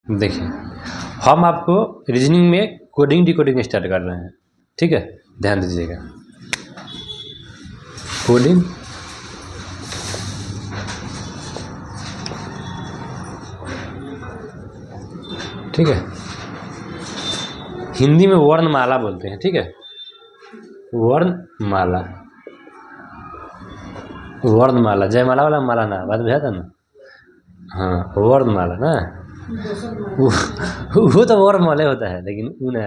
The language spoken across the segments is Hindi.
देखिए, हम आपको रीजनिंग में कोडिंग डिकोडिंग स्टार्ट कर रहे हैं, ठीक है, ध्यान दीजिएगा। कोडिंग ठीक है, हिंदी में वर्णमाला बोलते हैं, ठीक है, वर्णमाला, वर्णमाला, जयमाला वाला माला ना, बात बुझा था ना। हाँ, वर्णमाला ना, वो तो वर्णमाला होता है, लेकिन ऊ ना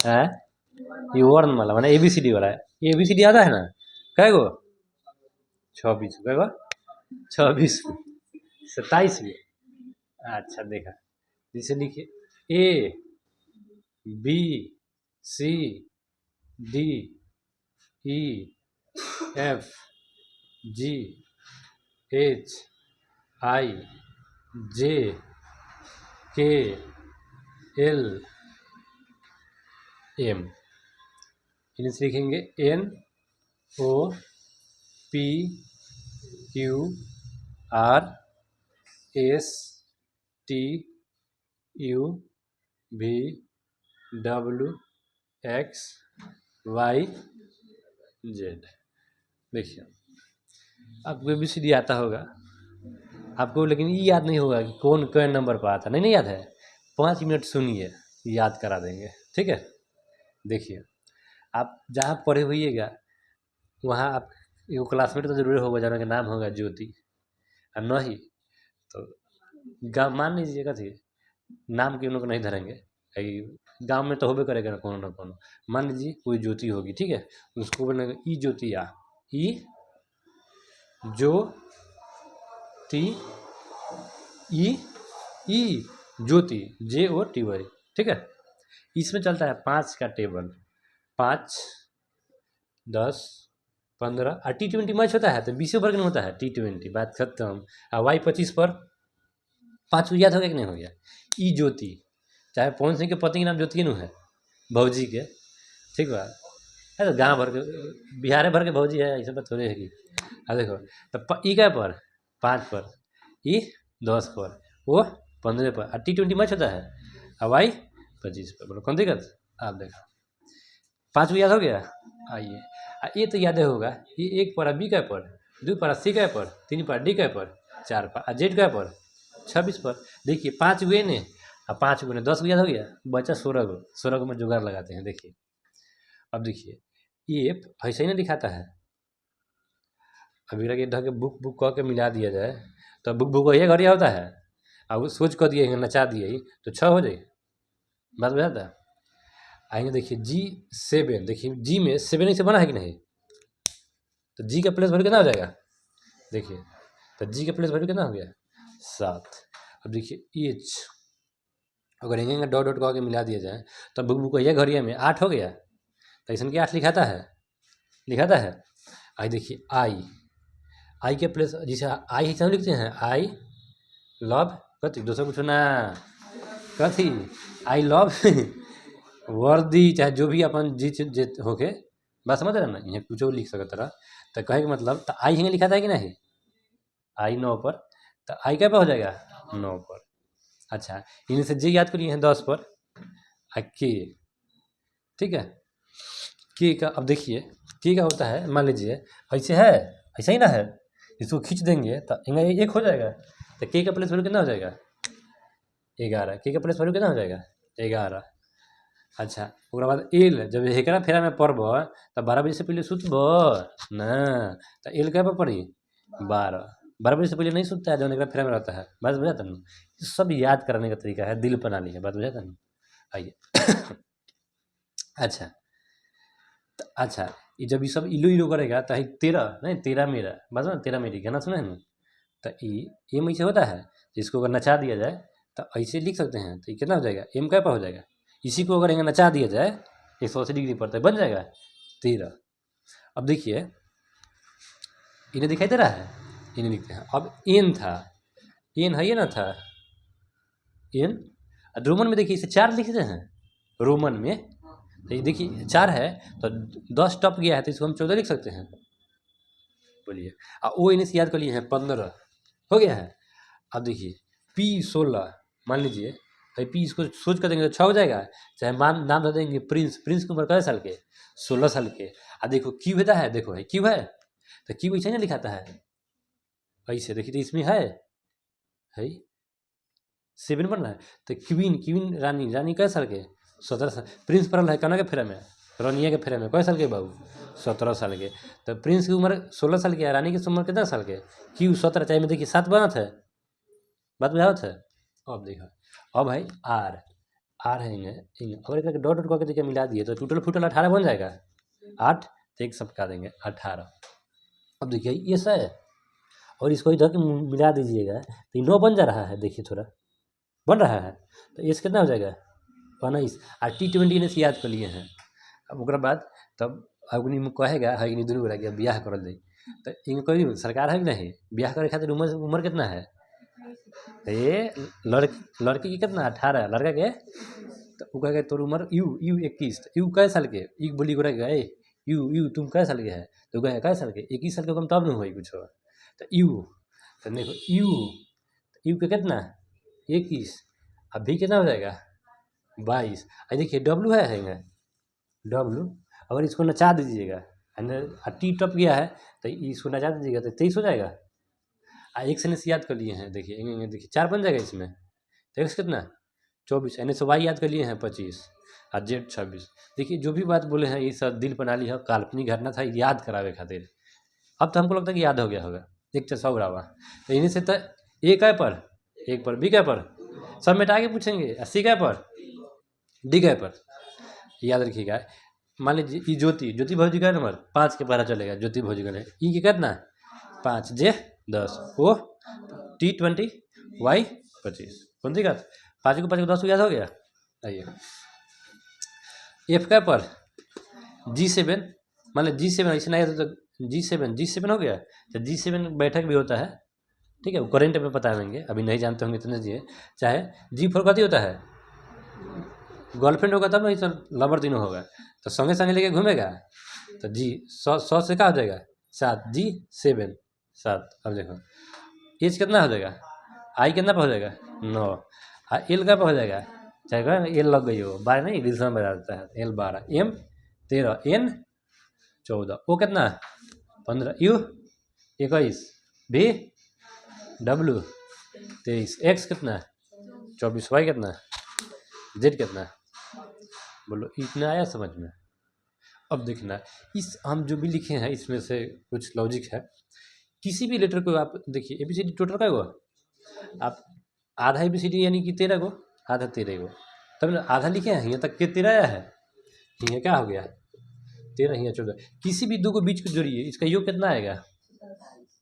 है, ये वर्णमाला माने ABCD वाला है। ABCD आता है ना, कै गो 26 कै गो 26 27 में। अच्छा देखा, जिसे लिखिए ABCDEF, इन्हें से लिखेंगे NOPQRSTUVWXYZ। देखिए, आपको ABCD आता होगा आपको, लेकिन ये याद नहीं होगा कि कौन कौन नंबर पर आता, नहीं याद है। 5 मिनट सुनिए, याद करा देंगे, ठीक है। देखिए, आप जहाँ पढ़े होइएगा वहाँ आप एगो क्लासमेट तो जरूर होगा जहाँ का नाम होगा ज्योति, और नहीं तो गाँव मान लीजिएगा, थी नाम के उन लोग नहीं धरेंगे, गांव में तो होबे करेगा ना कोनो। मान लीजिए कोई ज्योति होगी, ठीक है, उसको बोलेंगे ई ज्योति आ, ई जो ती ई ई ज्योति JOTY, ठीक है। इसमें चलता है 5 का टेबल, 5, 10, 15 और T20 मैच होता है तो 20 ओवर का होता है T20, बात खत्म। और Y25 पर 5 को याद हो गया कि नहीं हो गया, ई ज्योति, चाहे पवन सिंह के पति के नाम ज्योति नु है, भौजी के, ठीक बा, है तो गाँव भर के बिहार भर के भौजी है, ऐसे बात थोड़े है कि। अब देखो तो ई क्या पर 5 पर, ई 10 पर, वो 15 पर, और T20 मैच होता है, और Y25 पर, बोलो कौन दिक्कत। आप देखो 5 को याद हो गया। आइए, ये तो याद होगा, ये 1 पर, B क्या पर, 2 पर, C क्या पर, 3 पर, D क्या पर, 4 पर, और Z क्या पर 26 पर। देखिए 5 हुए ने, और 5 गुने 10 को याद हो गया, बचा 16 को, 16 को में जुगाड़ लगाते हैं। देखिए अब देखिए, ये ऐसे ही ना दिखाता है, अभी लगे ढंग के बुक बुक कह के मिला दिया जाए तो बुक बुक ये घड़िया होता है, अब सोच कर दिए नचा दिए तो 6 हो जाए, बात बुझाता है। आएंगे देखिए G7, देखिए जी में 7 से बना है कि नहीं, तो जी का प्लेस वैल्यू कितना हो जाएगा, देखिए तो जी का प्लेस वैल्यू कितना हो गया 7। अब देखिए H, अगर यहीं डॉट डॉट कह के मिला दिया जाए तो बुक बुक ये घड़िया में 8 हो गया, तो ऐसा क्या 8 लिखाता है। आई देखिए आई के प्लेस, जिसे आई ऐसा लिखते हैं, आई लव कथी, दूसरा कुछ ना कथी, आई लव वर्दी, चाहे जो भी अपन जी होके, बात समझ रहे ना, यहाँ कुछ लिख सकता रहा, तो कहे का मतलब तो आई हिंगे लिखा था कि नहीं, आई 9 पर, तो आई क्या पर हो जाएगा 9 पर। अच्छा, इन्हें से जी याद करिए 10 पर, के, ठीक है, के का, अब देखिए के का होता है, मान लीजिए ऐसे है, ऐसा ही ना है, इसको खींच देंगे तो एक हो जाएगा, तो के का प्लेस वैल्यू कितना हो जाएगा 11, के का प्लेस वैल्यू कितना हो जाएगा 11। अच्छा, ओकरा बाद एल, जब एकरा फेरा में पड़ब तो 12 बजे से पहले सुतब ना, तो एल क्या पर पड़ी 12 बजे से पहले नहीं सुतता है, जब एकरा फेरा में रहता है, बात बुझाता ना। सब याद करने का तरीका है, दिल पर ना ली है, बात बुझाता ना। आइए अच्छा, ये जब ये सब इलो इलो करेगा तो 13 नहीं 13 मेरा, बस ना 13 मेरी, गाना सुना है ना, तो ये में से होता है, जिसको अगर नचा दिया जाए तो ऐसे लिख सकते हैं, तो ये कितना हो जाएगा एम क्या पर हो जाएगा, इसी को अगर यहाँ नचा दिया जाए 180 डिग्री पर तो बन जाएगा 13। अब देखिए इन्हें दिखाई दे रहा है, इन्हें लिखते हैं, अब एन था, एन है ये ना था एन, रोमन में देखिए इसे 4 लिखते हैं रोमन में, तो ये देखिए 4 है तो 10 टप गया है, तो इसको हम 14 लिख सकते हैं, बोलिए। और ओ इन्हें से याद कर लिए हैं 15 हो गया है। अब देखिए P16 मान लीजिए भाई पी इसको सोच कर देंगे तो 6 हो जाएगा। चाहे मान नाम दे देंगे प्रिंस, प्रिंस की उम्र कितने साल के, 16 साल के। देखो क्यू होता है, देखो भाई क्यू है तो क्यू ऐसे ना लिखाता है, ऐसे देखिए तो इसमें है 7 बन रहा है। तो क्वीन, क्वीन रानी, रानी कै साल के, 17 साल। प्रिंस पड़ल है कना के फेरे में, रानिया के फेरे में, कै साल के बाबू, 17 साल के। तो प्रिंस की उम्र 16 साल की है, रानी की उम्र कितना साल के, क्यू 17, चाहे में देखिए 7 बनत है, बात बुझावत है। अब देखो अब भाई आर है और एक डॉट डॉट करके देखिए मिला दिए तो टोटल फुटल 18 बन जाएगा। 8 तो एक सबका देंगे 18। अब देखिए ये सही है और इसको इधर के मिला दीजिएगा तो 9 बन जा रहा है, देखिए थोड़ा बन रहा है। तो एज कितना हो जाएगा 19। और T20 ने याद कर लिए हैं। अब ओकरा बाद तब अग्नि में कहेगा है कि दुनू गोरा ब्याह कर दे तो इन कोई सरकार है कि नहीं, ब्याह करे खातिर उम्र कितना है, ये लड़की की कितना 18, लड़का के तो वो कहेगा तोर उम्र यू 21, यू कै साल के, यू बोली गोरा के यू तुम कै साल के है तो कहे कै साल के, 21 साल के कम तब न हो कुछ। तो यू तो देखो यू के कितना 21, अभी कितना हो जाएगा 22। देखिए डब्लू है डब्लू, अगर इसको नचा दीजिएगा टी टप गया है तो इसको नचा दीजिएगा तो 23 हो जाएगा। एक से याद कर लिए हैं, देखिए 4 बन जाएगा इसमें। तो एक्स कितना 24, यानी वाई याद कर लिए हैं 25 और जेड 26। देखिए जो भी बात बोले हैं ये सब दिल बना लिया, काल्पनिक घटना था याद करावे खातिर। अब तो हमको लगता है कि याद हो गया होगा, एक 100 ग्रावा। तो इन्हीं से तो एक है पर, एक पर बी कै पर, सब मिटा के पूछेंगे। सी कै पर, डी कै पर, याद रखिएगा। मान लीजिए ई ज्योति भौजी का नंबर 5 के पता चलेगा, ज्योति भौजी का ई के कितना 5, जे 10, ओ T20, वाई 25। कौन सी बात 5 को 5 को 10 याद हो गया। आइए एफ का पर G7, मान लीजिए G7 ऐसे नहीं तो G7 हो गया। तो G7 बैठक भी होता है, ठीक है, वो करेंट में पता देंगे, अभी नहीं जानते होंगे इतने जी। चाहे G4 कथी होता है, गर्लफ्रेंड होगा तब नहीं तो लवर तीनों होगा तो संगे संगे लेके घूमेगा। तो जी 100 से क्या हो जाएगा 7, G7 7। अब देखो एज कितना हो जाएगा, आई कितना पर हो जाएगा 9, हाँ एल का पर हो जाएगा, चाहे एल लग गई हो 12 नहीं डिविजन बता देता है, एल 12, एम 13, एन 14, ओ कितना 15, यू 21, भी डब्लू 23, एक्स कितना 24, वाई कितना, जेड कितना, बोलो इतना आया समझ में। अब देखना इस हम जो भी लिखे हैं इसमें से कुछ लॉजिक है। किसी भी लेटर को आप देखिए ABCD टोटल का हुआ, आप आधा ABCD यानी कि 13 गो, आधा 13 गो, तब ना आधा लिखे हैं, यहाँ तक के 13 आया है, यहाँ क्या हो गया 13, यहाँ 14। किसी भी दो को बीच को जोड़िए, इसका योग कितना आएगा,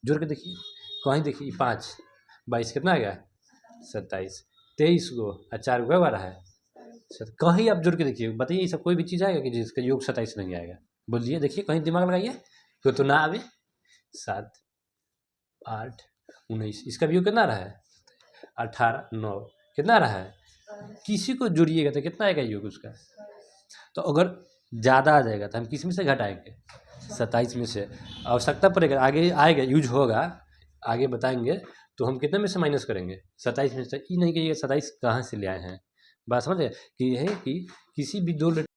जोड़ के देखिए कहीं देखिए 5 22 कितना आएगा 27, 23 गो और 4 गो 12 है। कहीं आप जोड़ के देखिए, बताइए ऐसा कोई भी चीज़ आएगा कि जिसका योग 27 नहीं आएगा, बोलिए देखिए कहीं दिमाग लगाइए तो ना आवे। 7 8 19, इसका भी योग कितना रहा है 18 9, कितना रहा है, किसी को जोड़िएगा तो कितना आएगा योग उसका। तो अगर ज़्यादा आ जाएगा तो हम किस में से घटाएंगे 27 में से, आवश्यकता पड़ेगा आगे आएगा यूज होगा, आगे बताएंगे तो हम कितने में से माइनस करेंगे 27 में से। ये नहीं कि 27 कहाँ से ले आए हैं, बात समझ गए कि यह है कि किसी भी दो